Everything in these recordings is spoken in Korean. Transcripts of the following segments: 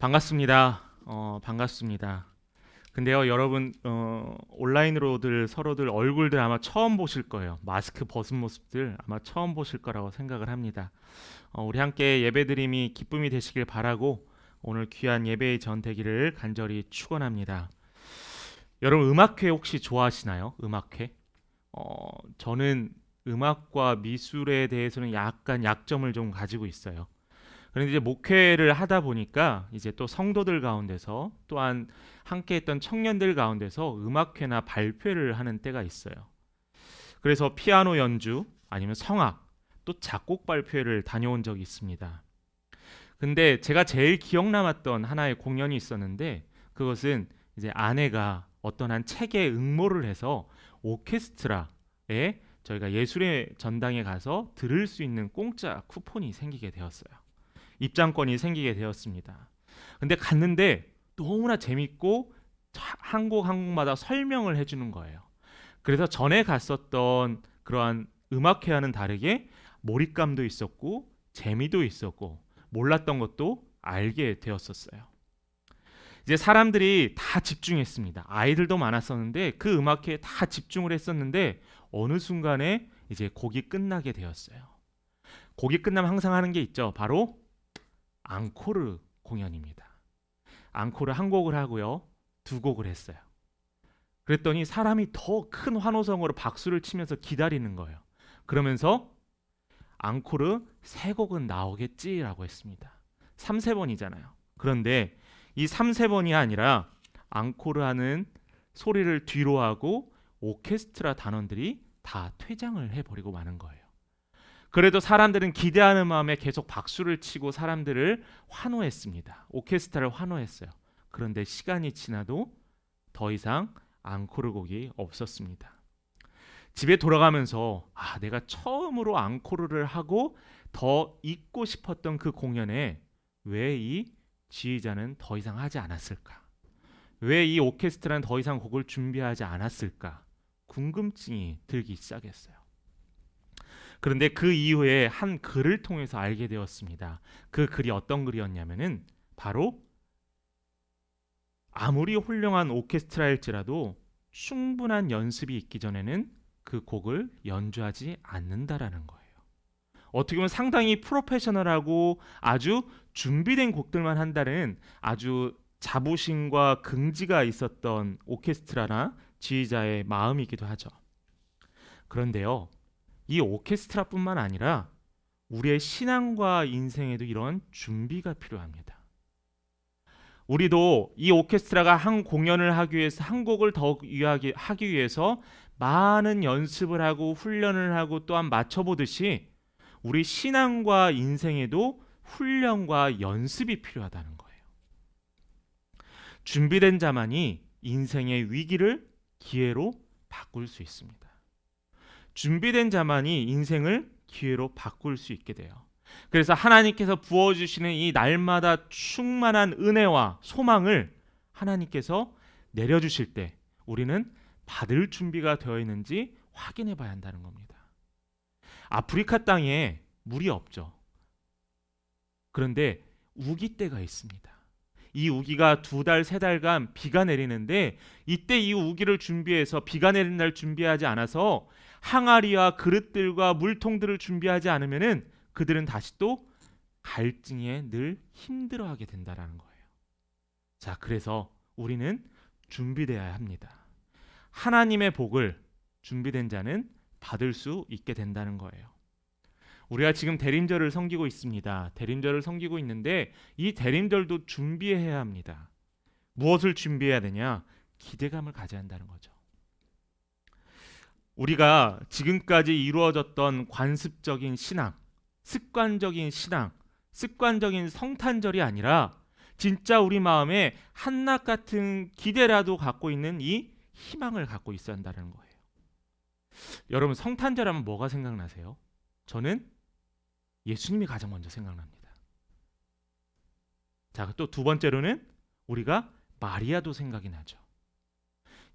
반갑습니다. 반갑습니다. 근데요, 여러분, 온라인으로들 서로들 얼굴들 아마 처음 보실 거예요. 마스크 벗은 모습들 아마 처음 보실 거라고 생각을 합니다. 우리 함께 예배드림이 기쁨이 되시길 바라고 오늘 귀한 예배의 전되기를 간절히 축원합니다. 여러분, 음악회 혹시 좋아하시나요? 음악회? 저는 음악과 미술에 대해서는 약간 약점을 좀 가지고 있어요. 그런데 이제 목회를 하다 보니까 이제 또 성도들 가운데서 또한 함께 했던 청년들 가운데서 음악회나 발표를 하는 때가 있어요. 그래서 피아노 연주 아니면 성악 또 작곡 발표회를 다녀온 적이 있습니다. 근데 제가 제일 기억 남았던 하나의 공연이 있었는데 그것은 이제 아내가 어떤 한 책에 응모를 해서 오케스트라에 저희가 예술의 전당에 가서 들을 수 있는 공짜 쿠폰이 생기게 되었어요. 입장권이 생기게 되었습니다. 근데 갔는데 너무나 재밌고 한 곡 한 곡마다 설명을 해주는 거예요. 그래서 전에 갔었던 그러한 음악회와는 다르게 몰입감도 있었고 재미도 있었고 몰랐던 것도 알게 되었었어요. 이제 사람들이 다 집중했습니다. 아이들도 많았었는데 그 음악회에 다 집중을 했었는데 어느 순간에 이제 곡이 끝나게 되었어요. 곡이 끝나면 항상 하는 게 있죠. 바로 앙코르 공연입니다. 앙코르 한 곡을 하고요. 두 곡을 했어요. 그랬더니 사람이 더 큰 환호성으로 박수를 치면서 기다리는 거예요. 그러면서 앙코르 세 곡은 나오겠지라고 했습니다. 3세번이잖아요. 그런데 이 3세번이 아니라 앙코르 하는 소리를 뒤로 하고 오케스트라 단원들이 다 퇴장을 해버리고 마는 거예요. 그래도 사람들은 기대하는 마음에 계속 박수를 치고 사람들을 환호했습니다. 오케스트라를 환호했어요. 그런데 시간이 지나도 더 이상 앙코르 곡이 없었습니다. 집에 돌아가면서 내가 처음으로 앙코르를 하고 더 잊고 싶었던 그 공연에 왜 이 지휘자는 더 이상 하지 않았을까? 왜 이 오케스트라는 더 이상 곡을 준비하지 않았을까? 궁금증이 들기 시작했어요. 그런데 그 이후에 한 글을 통해서 알게 되었습니다. 그 글이 어떤 글이었냐면은 바로 아무리 훌륭한 오케스트라일지라도 충분한 연습이 있기 전에는 그 곡을 연주하지 않는다라는 거예요. 어떻게 보면 상당히 프로페셔널하고 아주 준비된 곡들만 한다는 아주 자부심과 긍지가 있었던 오케스트라나 지휘자의 마음이기도 하죠. 그런데요, 이 오케스트라뿐만 아니라 우리의 신앙과 인생에도 이런 준비가 필요합니다. 우리도 이 오케스트라가 한 공연을 하기 위해서 한 곡을 더욱 유하게 하기 위해서 많은 연습을 하고 훈련을 하고 또한 맞춰보듯이 우리 신앙과 인생에도 훈련과 연습이 필요하다는 거예요. 준비된 자만이 인생의 위기를 기회로 바꿀 수 있습니다. 준비된 자만이 인생을 기회로 바꿀 수 있게 돼요. 그래서 하나님께서 부어주시는 이 날마다 충만한 은혜와 소망을 하나님께서 내려주실 때 우리는 받을 준비가 되어 있는지 확인해 봐야 한다는 겁니다. 아프리카 땅에 물이 없죠. 그런데 우기 때가 있습니다. 이 우기가 2달, 3달간 비가 내리는데 이때 이 우기를 준비해서 비가 내리는 날 준비하지 않아서 항아리와 그릇들과 물통들을 준비하지 않으면은 그들은 다시 또 갈증에 늘 힘들어하게 된다라는 거예요. 자, 그래서 우리는 준비되어야 합니다. 하나님의 복을 준비된 자는 받을 수 있게 된다는 거예요. 우리가 지금 대림절을 섬기고 있습니다. 대림절을 섬기고 있는데 이 대림절도 준비해야 합니다. 무엇을 준비해야 되냐? 기대감을 가져야 한다는 거죠. 우리가 지금까지 이루어졌던 관습적인 신앙, 습관적인 신앙, 습관적인 성탄절이 아니라 진짜 우리 마음에 한낱 같은 기대라도 갖고 있는 이 희망을 갖고 있어야 한다는 거예요. 여러분, 성탄절 하면 뭐가 생각나세요? 저는 예수님이 가장 먼저 생각납니다. 자, 또 두 번째로는 우리가 마리아도 생각이 나죠.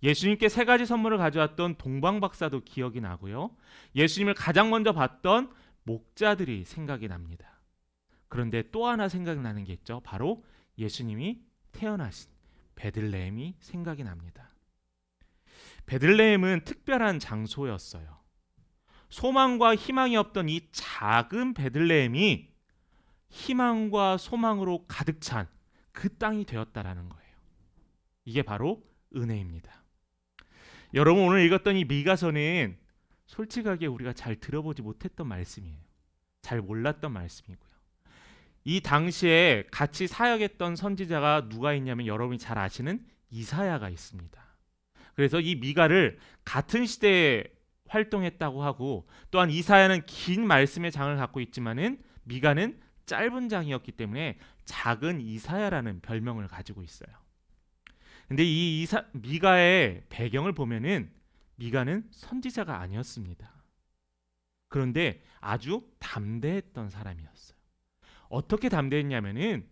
예수님께 3가지 선물을 가져왔던 동방박사도 기억이 나고요. 예수님을 가장 먼저 봤던 목자들이 생각이 납니다. 그런데 또 하나 생각나는 게 있죠. 바로 예수님이 태어나신 베들레헴이 생각이 납니다. 베들레헴은 특별한 장소였어요. 소망과 희망이 없던 이 작은 베들레헴이 희망과 소망으로 가득 찬 그 땅이 되었다라는 거예요. 이게 바로 은혜입니다. 여러분, 오늘 읽었던 이 미가서는 솔직하게 우리가 잘 들어보지 못했던 말씀이에요. 잘 몰랐던 말씀이고요. 이 당시에 같이 사역했던 선지자가 누가 있냐면 여러분이 잘 아시는 이사야가 있습니다. 그래서 이 미가를 같은 시대에 활동했다고 하고, 또한 이사야는 긴 말씀의 장을 갖고 있지만은 미가는 짧은 장이었기 때문에 작은 이사야라는 별명을 가지고 있어요. 근데 이 미가의 배경을 보면은 미가는 선지자가 아니었습니다. 그런데 아주 담대했던 사람이었어요. 어떻게 담대했냐면은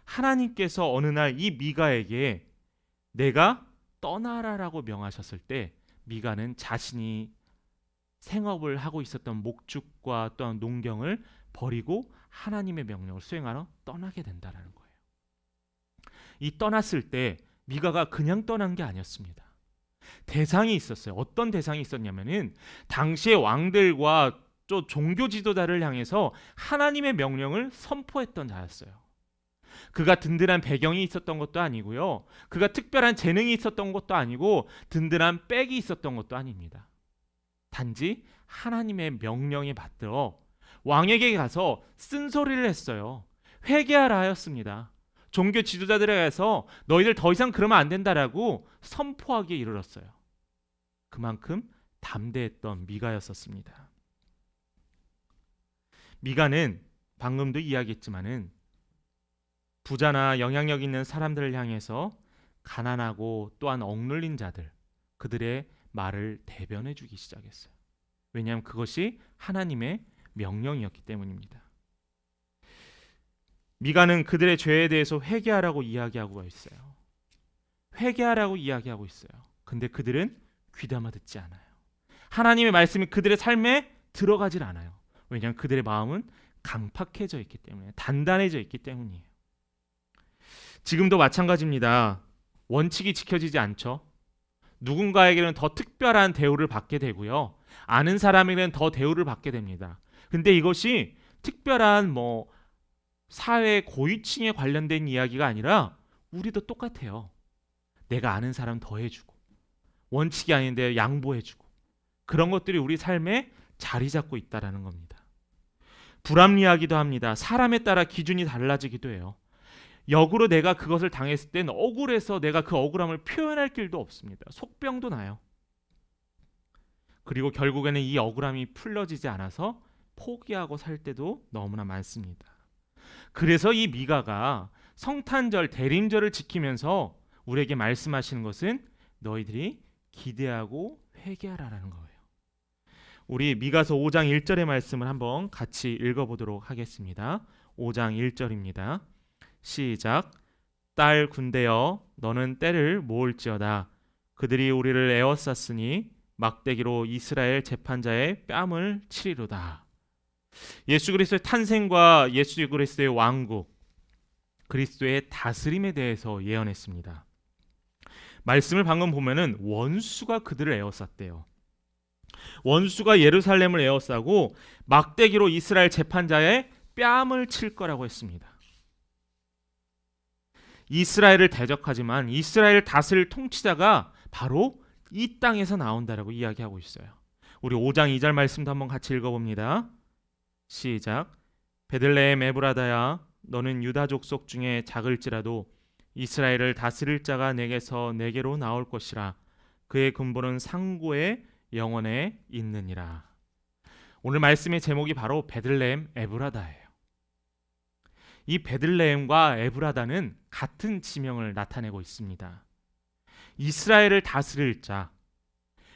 하나님께서 어느 날 이 미가에게 내가 떠나라라고 명하셨을 때 미가는 자신이 생업을 하고 있었던 목축과 또한 농경을 버리고 하나님의 명령을 수행하러 떠나게 된다라는 거예요. 이 떠났을 때 미가가 그냥 떠난 게 아니었습니다. 대상이 있었어요. 어떤 대상이 있었냐면은 당시의 왕들과 또 종교 지도자를 향해서 하나님의 명령을 선포했던 자였어요. 그가 든든한 배경이 있었던 것도 아니고요. 그가 특별한 재능이 있었던 것도 아니고 든든한 백이 있었던 것도 아닙니다. 단지 하나님의 명령에 받들어 왕에게 가서 쓴소리를 했어요. 회개하라 하였습니다. 종교 지도자들에 가서 너희들 더 이상 그러면 안 된다라고 선포하기에 이르렀어요. 그만큼 담대했던 미가였었습니다. 미가는 방금도 이야기했지만은 부자나 영향력 있는 사람들을 향해서 가난하고 또한 억눌린 자들, 그들의 말을 대변해 주기 시작했어요. 왜냐하면 그것이 하나님의 명령이었기 때문입니다. 미가는 그들의 죄에 대해서 회개하라고 이야기하고 있어요. 회개하라고 이야기하고 있어요. 근데 그들은 귀담아 듣지 않아요. 하나님의 말씀이 그들의 삶에 들어가질 않아요. 왜냐하면 그들의 마음은 강팍해져 있기 때문에, 단단해져 있기 때문이에요. 지금도 마찬가지입니다. 원칙이 지켜지지 않죠. 누군가에게는 더 특별한 대우를 받게 되고요. 아는 사람에게는 더 대우를 받게 됩니다. 근데 이것이 특별한 사회 고위층에 관련된 이야기가 아니라 우리도 똑같아요. 내가 아는 사람 더 해주고, 원칙이 아닌데 양보해주고, 그런 것들이 우리 삶에 자리 잡고 있다라는 겁니다. 불합리하기도 합니다. 사람에 따라 기준이 달라지기도 해요. 역으로 내가 그것을 당했을 땐 억울해서 내가 그 억울함을 표현할 길도 없습니다. 속병도 나요. 그리고 결국에는 이 억울함이 풀려지지 않아서 포기하고 살 때도 너무나 많습니다. 그래서 이 미가가 성탄절, 대림절을 지키면서 우리에게 말씀하시는 것은 너희들이 기대하고 회개하라라는 거예요. 우리 미가서 5장 1절의 말씀을 한번 같이 읽어보도록 하겠습니다. 5장 1절입니다. 시작. 딸 군대여, 너는 때를 모을지어다. 그들이 우리를 에워쌌으니 막대기로 이스라엘 재판자의 뺨을 치리로다. 예수 그리스도의 탄생과 예수 그리스도의 왕국, 그리스도의 다스림에 대해서 예언했습니다. 말씀을 방금 보면은 원수가 그들을 에워쌌대요. 원수가 예루살렘을 에워싸고 막대기로 이스라엘 재판자의 뺨을 칠 거라고 했습니다. 이스라엘을 대적하지만 이스라엘을 다스릴 통치자가 바로 이 땅에서 나온다라고 이야기하고 있어요. 우리 5장 2절 말씀도 한번 같이 읽어봅니다. 시작. 베들레헴 에브라다야, 너는 유다 족속 중에 작을지라도 이스라엘을 다스릴 자가 내게서 내게로 나올 것이라. 그의 근본은 상고의 영원에 있느니라. 오늘 말씀의 제목이 바로 베들레헴 에브라다예요. 이 베들레헴과 에브라다는 같은 지명을 나타내고 있습니다. 이스라엘을 다스릴 자,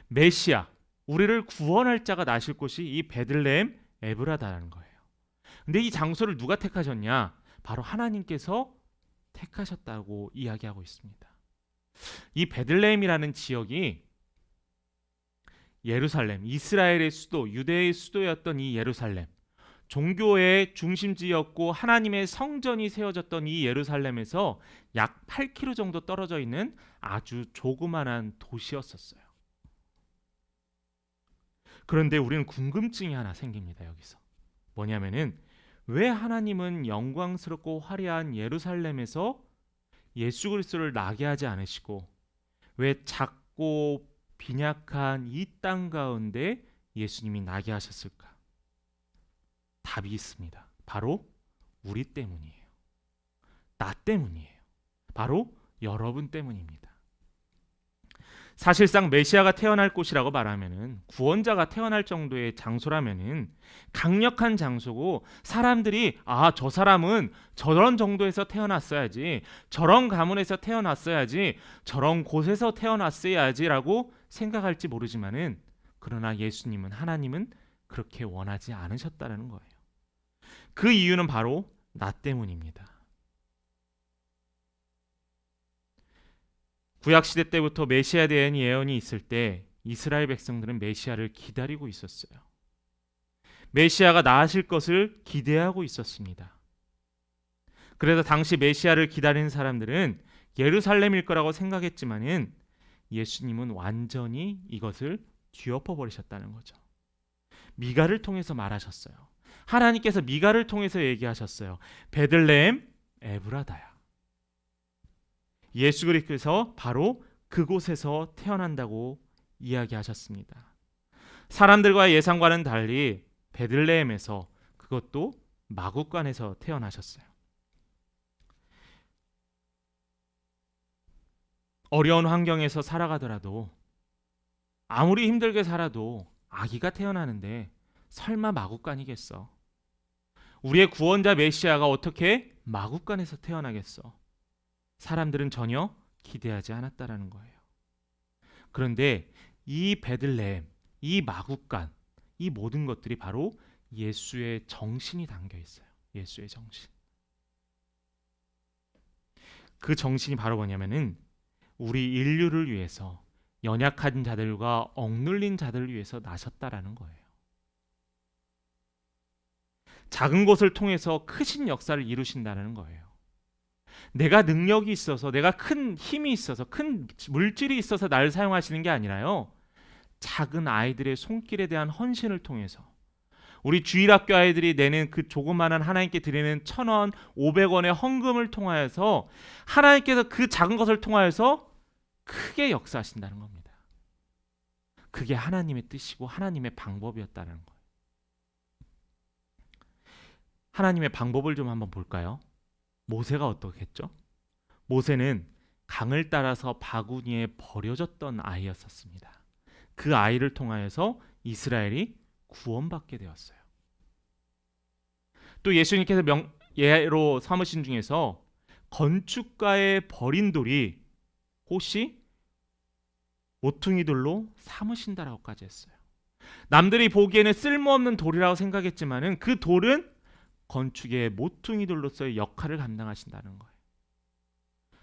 메시아, 우리를 구원할 자가 나실 곳이 이 베들레헴 에브라다라는 거예요. 근데 이 장소를 누가 택하셨냐? 바로 하나님께서 택하셨다고 이야기하고 있습니다. 이 베들레헴이라는 지역이 예루살렘, 이스라엘의 수도, 유대의 수도였던 이 예루살렘, 종교의 중심지였고 하나님의 성전이 세워졌던 이 예루살렘에서 약 8km 정도 떨어져 있는 아주 조그만한 도시였었어요. 그런데 우리는 궁금증이 하나 생깁니다. 여기서 뭐냐면은 왜 하나님은 영광스럽고 화려한 예루살렘에서 예수 그리스도를 나게 하지 않으시고 왜 작고 빈약한 이 땅 가운데 예수님이 나게 하셨을까? 답이 있습니다. 바로 우리 때문이에요. 나 때문이에요. 바로 여러분 때문입니다. 사실상 메시아가 태어날 곳이라고 말하면은 구원자가 태어날 정도의 장소라면은 강력한 장소고 사람들이 저 사람은 저런 정도에서 태어났어야지, 저런 가문에서 태어났어야지, 저런 곳에서 태어났어야지라고 생각할지 모르지만은 그러나 예수님은 하나님은 그렇게 원하지 않으셨다는 거예요. 그 이유는 바로 나 때문입니다. 구약시대 때부터 메시아에 대한 예언이 있을 때 이스라엘 백성들은 메시아를 기다리고 있었어요. 메시아가 나으실 것을 기대하고 있었습니다. 그래서 당시 메시아를 기다리는 사람들은 예루살렘일 거라고 생각했지만은 예수님은 완전히 이것을 뒤엎어 버리셨다는 거죠. 미가를 통해서 말하셨어요. 하나님께서 미가를 통해서 얘기하셨어요. 베들레헴 에브라다야. 예수 그리스도께서 바로 그곳에서 태어난다고 이야기하셨습니다. 사람들과의 예상과는 달리 베들레헴에서, 그것도 마구간에서 태어나셨어요. 어려운 환경에서 살아가더라도 아무리 힘들게 살아도 아기가 태어나는데 설마 마구간이겠어? 우리의 구원자 메시아가 어떻게 마구간에서 태어나겠어? 사람들은 전혀 기대하지 않았다라는 거예요. 그런데 이 베들레헴, 이 마구간, 이 모든 것들이 바로 예수의 정신이 담겨 있어요. 예수의 정신. 그 정신이 바로 뭐냐면은 우리 인류를 위해서, 연약한 자들과 억눌린 자들을 위해서 나셨다라는 거예요. 작은 것을 통해서 크신 역사를 이루신다는 거예요. 내가 능력이 있어서, 내가 큰 힘이 있어서, 큰 물질이 있어서 나를 사용하시는 게 아니라요, 작은 아이들의 손길에 대한 헌신을 통해서, 우리 주일학교 아이들이 내는 그 조그마한 하나님께 드리는 1,000원, 500원의 헌금을 통하여서 하나님께서 그 작은 것을 통하여서 크게 역사하신다는 겁니다. 그게 하나님의 뜻이고 하나님의 방법이었다는 거예요. 하나님의 방법을 좀 한번 볼까요? 모세가 어떻게 했죠? 모세는 강을 따라서 바구니에 버려졌던 아이였었습니다. 그 아이를 통하여서 이스라엘이 구원받게 되었어요. 또 예수님께서 예로 삼으신 중에서 건축가의 버린 돌이 혹시 모퉁이돌로 삼으신다라고까지 했어요. 남들이 보기에는 쓸모없는 돌이라고 생각했지만은 그 돌은 건축의 모퉁이돌로서의 역할을 감당하신다는 거예요.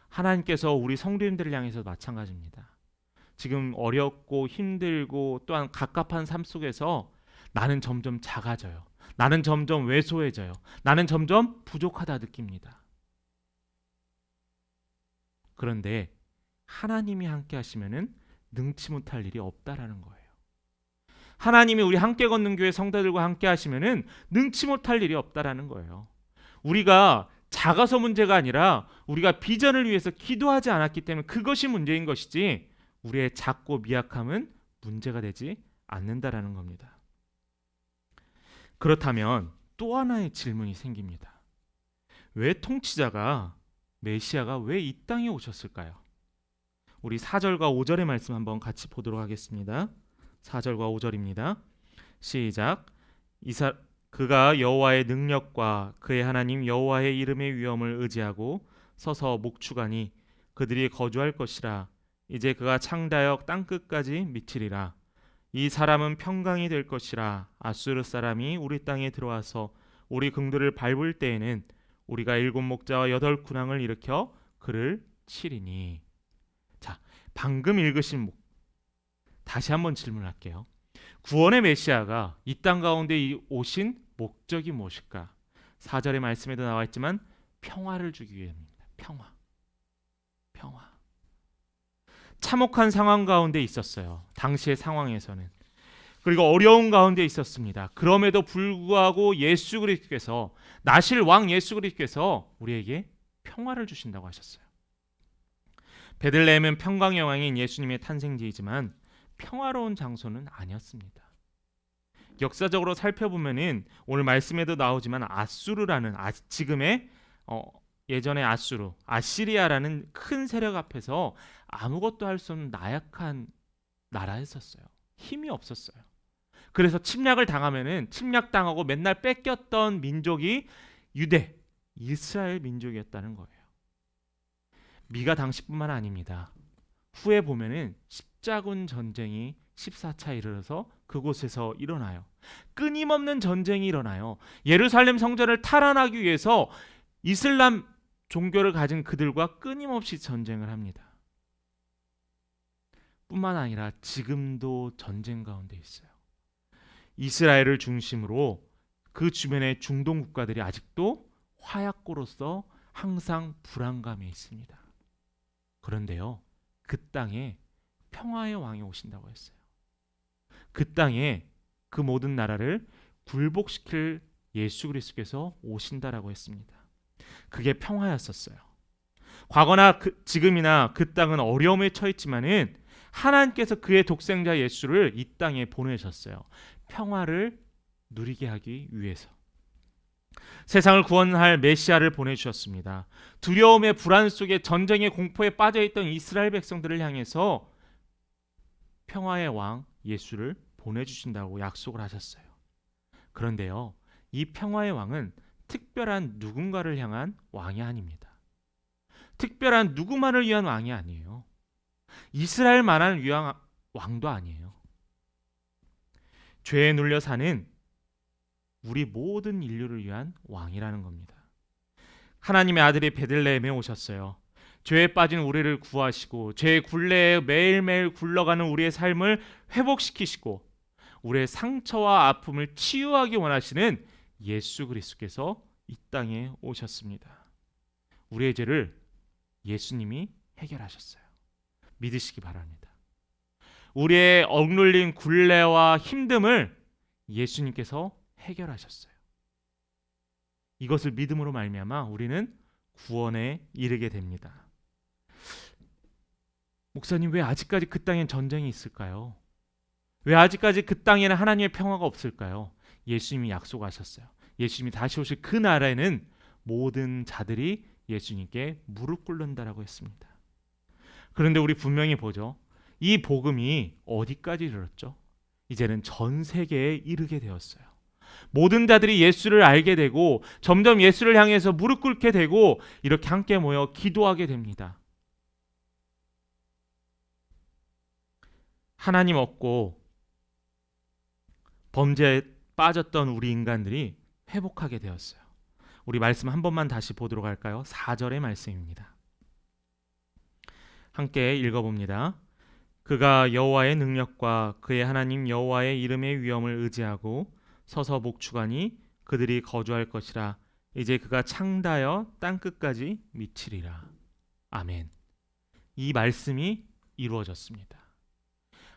하나님께서 우리 성도님들을 향해서 마찬가지입니다. 지금 어렵고 힘들고 또한 갑갑한 삶 속에서 나는 점점 작아져요. 나는 점점 왜소해져요. 나는 점점 부족하다 느낍니다. 그런데 하나님이 함께 하시면은 능치 못할 일이 없다라는 거예요. 하나님이 우리 함께 걷는 교회 성도들과 함께 하시면은 능치 못할 일이 없다라는 거예요. 우리가 작아서 문제가 아니라 우리가 비전을 위해서 기도하지 않았기 때문에 그것이 문제인 것이지 우리의 작고 미약함은 문제가 되지 않는다라는 겁니다. 그렇다면 또 하나의 질문이 생깁니다. 왜 통치자가, 메시아가 왜 이 땅에 오셨을까요? 우리 4절과 5절의 말씀 한번 같이 보도록 하겠습니다. 4절과 5절입니다. 시작. 그가 여호와의 능력과 그의 하나님 여호와의 이름의 위엄을 의지하고 서서 목축하니 그들이 거주할 것이라. 이제 그가 창다하여 땅끝까지 미치리라. 이 사람은 평강이 될 것이라. 아수르 사람이 우리 땅에 들어와서 우리 궁들을 밟을 때에는 우리가 7 목자와 8 군왕을 일으켜 그를 치리니. 자, 방금 읽으신 다시 한번 질문할게요. 구원의 메시아가 이 땅 가운데 오신 목적이 무엇일까? 4절의 말씀에도 나와 있지만 평화를 주기 위함입니다. 평화. 참혹한 상황 가운데 있었어요. 당시의 상황에서는. 그리고 어려운 가운데 있었습니다. 그럼에도 불구하고 예수 그리스도께서, 나실 왕 예수 그리스도께서 우리에게 평화를 주신다고 하셨어요. 베들레헴은 평강의 왕인 예수님의 탄생지이지만 평화로운 장소는 아니었습니다. 역사적으로 살펴보면은 오늘 말씀에도 나오지만 아수르라는 지금의 예전의 아시리아라는 큰 세력 앞에서 아무것도 할 수 없는 나약한 나라였었어요. 힘이 없었어요. 그래서 침략을 당하면은 침략당하고 맨날 뺏겼던 민족이 유대, 이스라엘 민족이었다는 거예요. 미가 당시뿐만 아닙니다. 후에 보면은 십자군 전쟁이 14차 이르러서 그곳에서 일어나요. 끊임없는 전쟁이 일어나요. 예루살렘 성전을 탈환하기 위해서 이슬람 종교를 가진 그들과 끊임없이 전쟁을 합니다. 뿐만 아니라 지금도 전쟁 가운데 있어요. 이스라엘을 중심으로 그 주변의 중동 국가들이 아직도 화약고로서 항상 불안감에 있습니다. 그런데요, 그 땅에 평화의 왕이 오신다고 했어요. 그 땅에 그 모든 나라를 굴복시킬 예수 그리스도께서 오신다라고 했습니다. 그게 평화였었어요. 과거나 지금이나 그 땅은 어려움에 처했지만은 하나님께서 그의 독생자 예수를 이 땅에 보내셨어요. 평화를 누리게 하기 위해서. 세상을 구원할 메시아를 보내주셨습니다. 두려움의 불안 속에 전쟁의 공포에 빠져있던 이스라엘 백성들을 향해서 평화의 왕 예수를 보내주신다고 약속을 하셨어요. 그런데요, 이 평화의 왕은 특별한 누군가를 향한 왕이 아닙니다. 특별한 누구만을 위한 왕이 아니에요. 이스라엘만을 위한 왕도 아니에요. 죄에 눌려 사는 우리 모든 인류를 위한 왕이라는 겁니다. 하나님의 아들이 베들레헴에 오셨어요. 죄에 빠진 우리를 구하시고 죄의 굴레에 매일매일 굴러가는 우리의 삶을 회복시키시고 우리의 상처와 아픔을 치유하기 원하시는 예수 그리스도께서 이 땅에 오셨습니다. 우리의 죄를 예수님이 해결하셨어요. 믿으시기 바랍니다. 우리의 억눌린 굴레와 힘듦을 예수님께서 해결하셨어요. 이것을 믿음으로 말미암아 우리는 구원에 이르게 됩니다. 목사님, 왜 아직까지 그 땅엔 전쟁이 있을까요? 왜 아직까지 그 땅에는 하나님의 평화가 없을까요? 예수님이 약속하셨어요. 예수님이 다시 오실 그 날에는 모든 자들이 예수님께 무릎 꿇는다라고 했습니다. 그런데 우리 분명히 보죠. 이 복음이 어디까지 이르렀죠? 이제는 전 세계에 이르게 되었어요. 모든 자들이 예수를 알게 되고 점점 예수를 향해서 무릎 꿇게 되고 이렇게 함께 모여 기도하게 됩니다. 하나님 없고 범죄에 빠졌던 우리 인간들이 회복하게 되었어요. 우리 말씀 한 번만 다시 보도록 할까요? 4절의 말씀입니다. 함께 읽어봅니다. 그가 여호와의 능력과 그의 하나님 여호와의 이름의 위엄을 의지하고 서서 목축하니 그들이 거주할 것이라. 이제 그가 창다하여 땅끝까지 미치리라. 아멘. 이 말씀이 이루어졌습니다.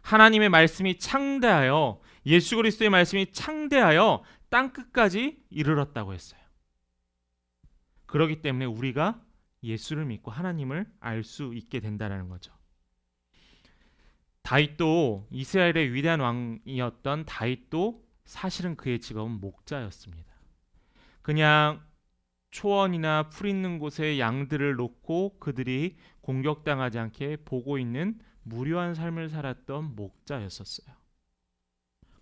하나님의 말씀이 창대하여, 예수 그리스도의 말씀이 창대하여 땅끝까지 이르렀다고 했어요. 그렇기 때문에 우리가 예수를 믿고 하나님을 알 수 있게 된다는 거죠. 다윗도, 이스라엘의 위대한 왕이었던 다윗도 사실은 그의 직업은 목자였습니다. 그냥 초원이나 풀 있는 곳에 양들을 놓고 그들이 공격당하지 않게 보고 있는 무료한 삶을 살았던 목자였었어요.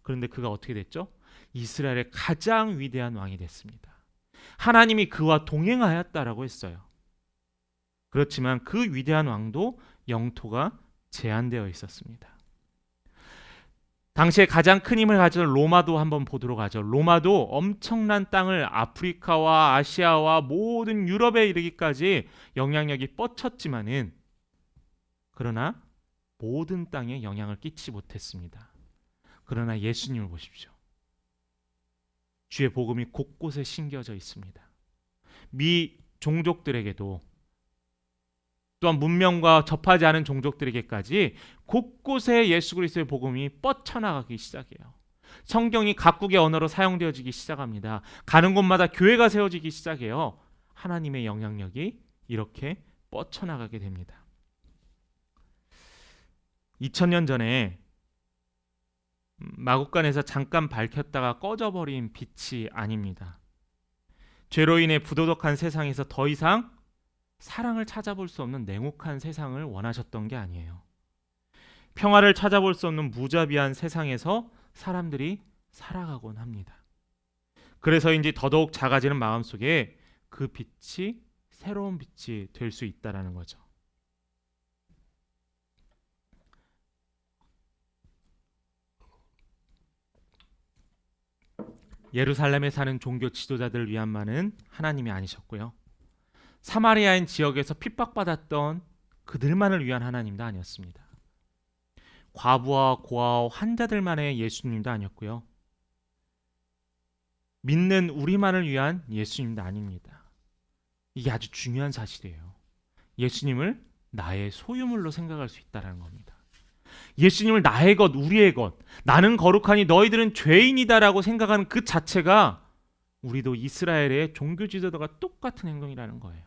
그런데 그가 어떻게 됐죠? 이스라엘의 가장 위대한 왕이 됐습니다. 하나님이 그와 동행하였다라고 했어요. 그렇지만 그 위대한 왕도 영토가 제한되어 있었습니다. 당시에 가장 큰 힘을 가진 로마도 한번 보도록 하죠. 로마도 엄청난 땅을 아프리카와 아시아와 모든 유럽에 이르기까지 영향력이 뻗쳤지만은 그러나 모든 땅에 영향을 끼치지 못했습니다. 그러나 예수님을 보십시오. 주의 복음이 곳곳에 심겨져 있습니다. 미 종족들에게도 또한 문명과 접하지 않은 종족들에게까지 곳곳에 예수 그리스도의 복음이 뻗쳐나가기 시작해요. 성경이 각국의 언어로 사용되어지기 시작합니다. 가는 곳마다 교회가 세워지기 시작해요. 하나님의 영향력이 이렇게 뻗쳐나가게 됩니다. 2000년 전에 마국간에서 잠깐 밝혔다가 꺼져버린 빛이 아닙니다. 죄로 인해 부도덕한 세상에서 더 이상 사랑을 찾아볼 수 없는 냉혹한 세상을 원하셨던 게 아니에요. 평화를 찾아볼 수 없는 무자비한 세상에서 사람들이 살아가곤 합니다. 그래서인지 더더욱 작아지는 마음속에 그 빛이 새로운 빛이 될 수 있다라는 거죠. 예루살렘에 사는 종교 지도자들을 위한만은 하나님이 아니셨고요. 사마리아인 지역에서 핍박받았던 그들만을 위한 하나님도 아니었습니다. 과부와 고아와 환자들만의 예수님도 아니었고요. 믿는 우리만을 위한 예수님도 아닙니다. 이게 아주 중요한 사실이에요. 예수님을 나의 소유물로 생각할 수 있다는 겁니다. 예수님을 나의 것, 우리의 것, 나는 거룩하니 너희들은 죄인이다라고 생각하는 그 자체가 우리도 이스라엘의 종교 지도자가 똑같은 행동이라는 거예요.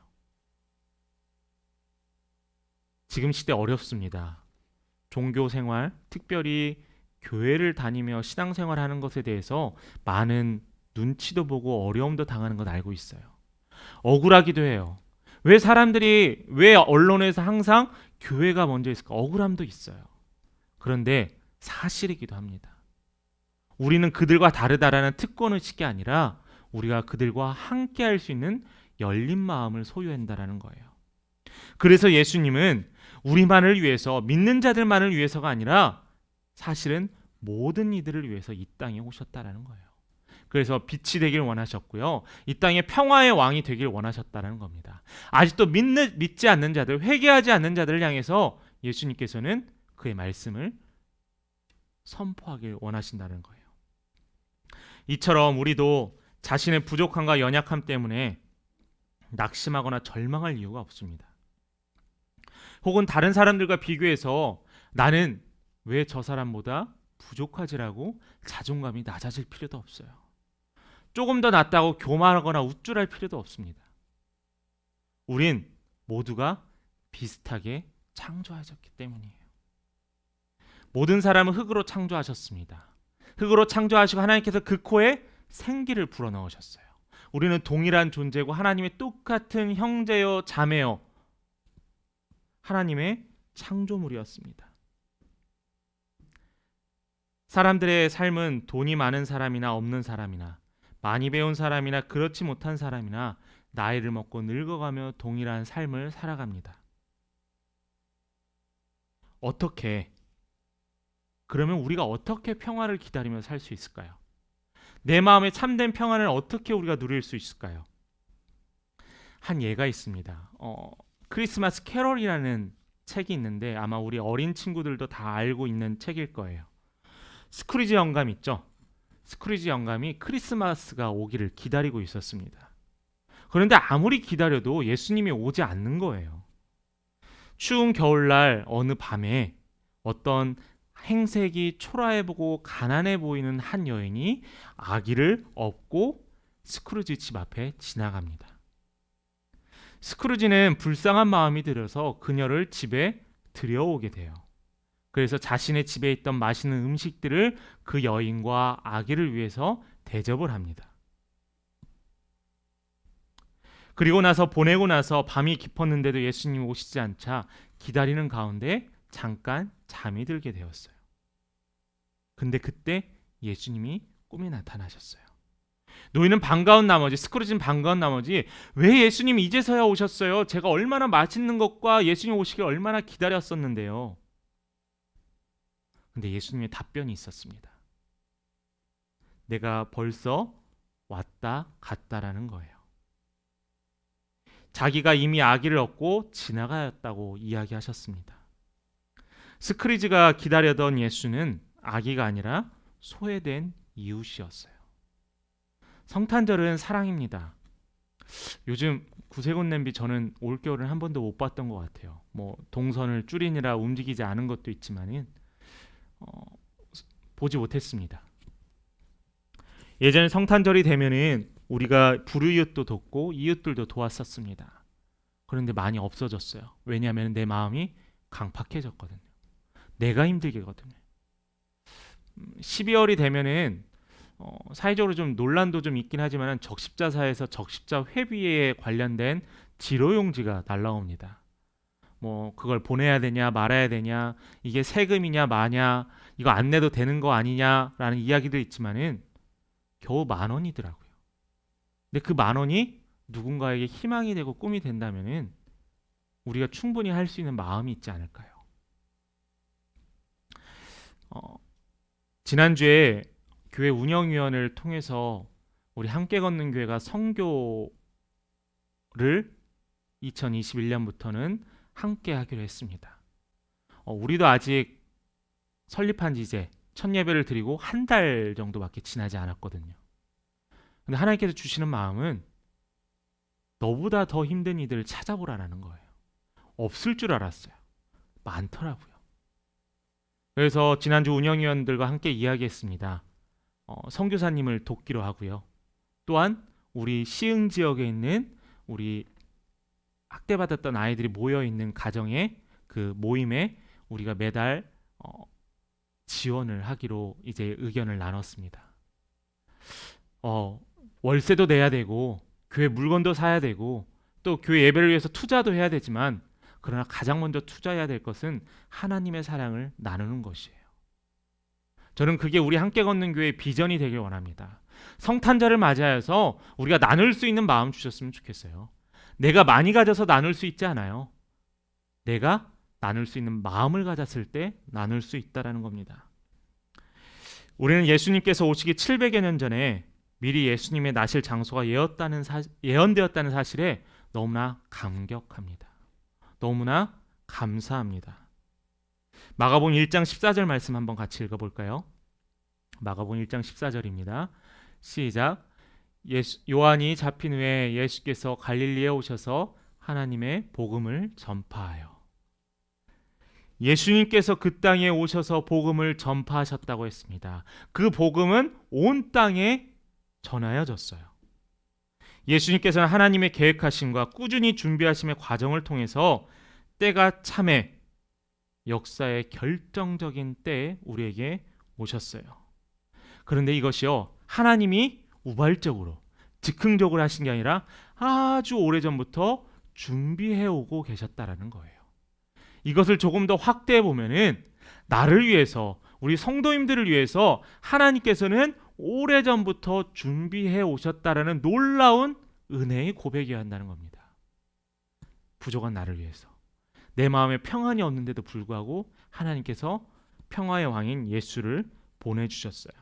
지금 시대 어렵습니다. 종교 생활, 특별히 교회를 다니며 신앙생활하는 것에 대해서 많은 눈치도 보고 어려움도 당하는 것 알고 있어요. 억울하기도 해요. 왜 언론에서 항상 교회가 먼저 있을까? 억울함도 있어요. 그런데 사실이기도 합니다. 우리는 그들과 다르다라는 특권의식이 아니라 우리가 그들과 함께 할 수 있는 열린 마음을 소유한다라는 거예요. 그래서 예수님은 우리만을 위해서, 믿는 자들만을 위해서가 아니라 사실은 모든 이들을 위해서 이 땅에 오셨다라는 거예요. 그래서 빛이 되길 원하셨고요. 이 땅에 평화의 왕이 되길 원하셨다는 겁니다. 아직도 믿지 않는 자들, 회개하지 않는 자들을 향해서 예수님께서는 그의 말씀을 선포하길 원하신다는 거예요. 이처럼 우리도 자신의 부족함과 연약함 때문에 낙심하거나 절망할 이유가 없습니다. 혹은 다른 사람들과 비교해서 나는 왜 저 사람보다 부족하지라고 자존감이 낮아질 필요도 없어요. 조금 더 낫다고 교만하거나 우쭐할 필요도 없습니다. 우린 모두가 비슷하게 창조하셨기 때문이에요. 모든 사람은 흙으로 창조하셨습니다. 흙으로 창조하시고 하나님께서 그 코에 생기를 불어넣으셨어요. 우리는 동일한 존재고 하나님의 똑같은 형제요 자매요 하나님의 창조물이었습니다. 사람들의 삶은 돈이 많은 사람이나 없는 사람이나 많이 배운 사람이나 그렇지 못한 사람이나 나이를 먹고 늙어가며 동일한 삶을 살아갑니다. 그러면 우리가 어떻게 평화를 기다리며 살 수 있을까요? 내 마음의 참된 평안을 어떻게 우리가 누릴 수 있을까요? 한 예가 있습니다. 크리스마스 캐럴이라는 책이 있는데 아마 우리 어린 친구들도 다 알고 있는 책일 거예요. 스크루지 영감 있죠? 스크루지 영감이 크리스마스가 오기를 기다리고 있었습니다. 그런데 아무리 기다려도 예수님이 오지 않는 거예요. 추운 겨울날 어느 밤에 어떤 행색이 초라해 보고 가난해 보이는 한 여인이 아기를 업고 스크루지 집 앞에 지나갑니다. 스크루지는 불쌍한 마음이 들어서 그녀를 집에 들여오게 돼요. 그래서 자신의 집에 있던 맛있는 음식들을 그 여인과 아기를 위해서 대접을 합니다. 그리고 보내고 나서 밤이 깊었는데도 예수님이 오시지 않자 기다리는 가운데 잠깐 잠이 들게 되었어요. 근데 그때 예수님이 꿈에 나타나셨어요. 노인은 반가운 나머지, 스크루지는 반가운 나머지 왜 예수님이 이제서야 오셨어요? 제가 얼마나 맛있는 것과 예수님 오시길 얼마나 기다렸었는데요. 근데 예수님의 답변이 있었습니다. 내가 벌써 왔다 갔다라는 거예요. 자기가 이미 아기를 얻고 지나갔다고 이야기하셨습니다. 스크루지가 기다려던 예수는 아기가 아니라 소외된 이웃이었어요. 성탄절은 사랑입니다. 요즘 구세군 냄비 저는 올겨울은 한 번도 못 봤던 것 같아요. 뭐 동선을 줄이느라 움직이지 않은 것도 있지만은 어, 보지 못했습니다. 예전에 성탄절이 되면은 우리가 불우이웃도 돕고 이웃들도 도왔었습니다. 그런데 많이 없어졌어요. 왜냐하면 내 마음이 강팍해졌거든요. 내가 힘들거든요. 12월이 되면은 사회적으로 좀 논란도 좀 있긴 하지만 적십자사에서 적십자 회비에 관련된 지로용지가 날라옵니다. 뭐 그걸 보내야 되냐 말아야 되냐, 이게 세금이냐 마냐, 이거 안 내도 되는 거 아니냐라는 이야기도 있지만은 겨우 10,000원이더라고요. 근데 그 10,000원이 누군가에게 희망이 되고 꿈이 된다면은 우리가 충분히 할 수 있는 마음이 있지 않을까요? 지난주에 교회 운영위원회를 통해서 우리 함께 걷는 교회가 선교를 2021년부터는 함께 하기로 했습니다. 우리도 아직 설립한 지 이제 첫 예배를 드리고 한 달 정도밖에 지나지 않았거든요. 근데 하나님께서 주시는 마음은 너보다 더 힘든 이들을 찾아보라는 거예요. 없을 줄 알았어요. 많더라고요. 그래서 지난주 운영위원들과 함께 이야기했습니다. 선교사님을 돕기로 하고요. 또한 우리 시흥 지역에 있는 우리 학대받았던 아이들이 모여 있는 가정의 그 모임에 우리가 매달 지원을 하기로 이제 의견을 나눴습니다. 월세도 내야 되고 교회 물건도 사야 되고 또 교회 예배를 위해서 투자도 해야 되지만, 그러나 가장 먼저 투자해야 될 것은 하나님의 사랑을 나누는 것이에요. 저는 그게 우리 함께 걷는 교회의 비전이 되길 원합니다. 성탄절을 맞이하여서 우리가 나눌 수 있는 마음 주셨으면 좋겠어요. 내가 많이 가져서 나눌 수 있지 않아요. 내가 나눌 수 있는 마음을 가졌을 때 나눌 수 있다라는 겁니다. 우리는 예수님께서 오시기 700여 년 전에 미리 예수님의 나실 장소가 예언되었다는 사실에 너무나 감격합니다. 너무나 감사합니다. 마가복음 1장 14절 말씀 한번 같이 읽어볼까요? 마가복음 1장 14절입니다. 시작. 요한이 잡힌 후에 예수께서 갈릴리에 오셔서 하나님의 복음을 전파하여. 예수님께서 그 땅에 오셔서 복음을 전파하셨다고 했습니다. 그 복음은 온 땅에 전하여졌어요. 예수님께서는 하나님의 계획하심과 꾸준히 준비하심의 과정을 통해서 때가 참에 역사의 결정적인 때에 우리에게 오셨어요. 그런데 이것이요, 하나님이 우발적으로 즉흥적으로 하신 게 아니라 아주 오래전부터 준비해오고 계셨다라는 거예요. 이것을 조금 더 확대해 보면은 나를 위해서, 우리 성도님들을 위해서 하나님께서는 오래전부터 준비해 오셨다라는 놀라운 은혜의 고백이어야 한다는 겁니다. 부족한 나를 위해서. 내 마음에 평안이 없는데도 불구하고 하나님께서 평화의 왕인 예수를 보내주셨어요.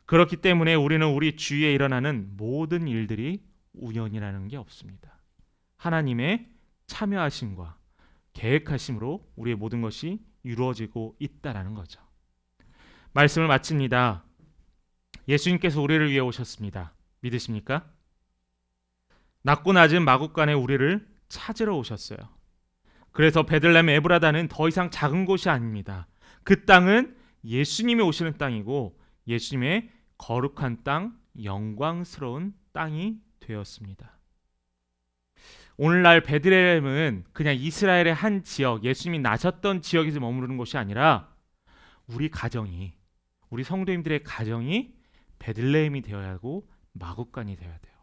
그렇기 때문에 우리는 우리 주위에 일어나는 모든 일들이 우연이라는 게 없습니다. 하나님의 참여하심과 계획하심으로 우리의 모든 것이 이루어지고 있다라는 거죠. 말씀을 마칩니다. 예수님께서 우리를 위해 오셨습니다. 믿으십니까? 낮고 낮은 마국간에 우리를 찾으러 오셨어요. 그래서 베들레헴 에브라다는 더 이상 작은 곳이 아닙니다. 그 땅은 예수님이 오시는 땅이고 예수님의 거룩한 땅, 영광스러운 땅이 되었습니다. 오늘날 베들레헴은 그냥 이스라엘의 한 지역, 예수님이 나셨던 지역에서 머무르는 곳이 아니라 우리 가정이, 우리 성도님들의 가정이 베들레헴이 되어야 하고 마국간이 되어야 돼요.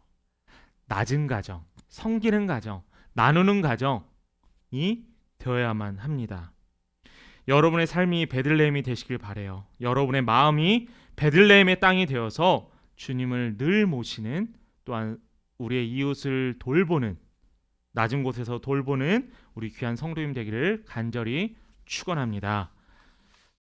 낮은 가정, 섬기는 가정, 나누는 가정이 되어야만 합니다. 여러분의 삶이 베들레헴이 되시길 바라요. 여러분의 마음이 베들레헴의 땅이 되어서 주님을 늘 모시는, 또한 우리의 이웃을 돌보는, 낮은 곳에서 돌보는 우리 귀한 성도님 되기를 간절히 축원합니다.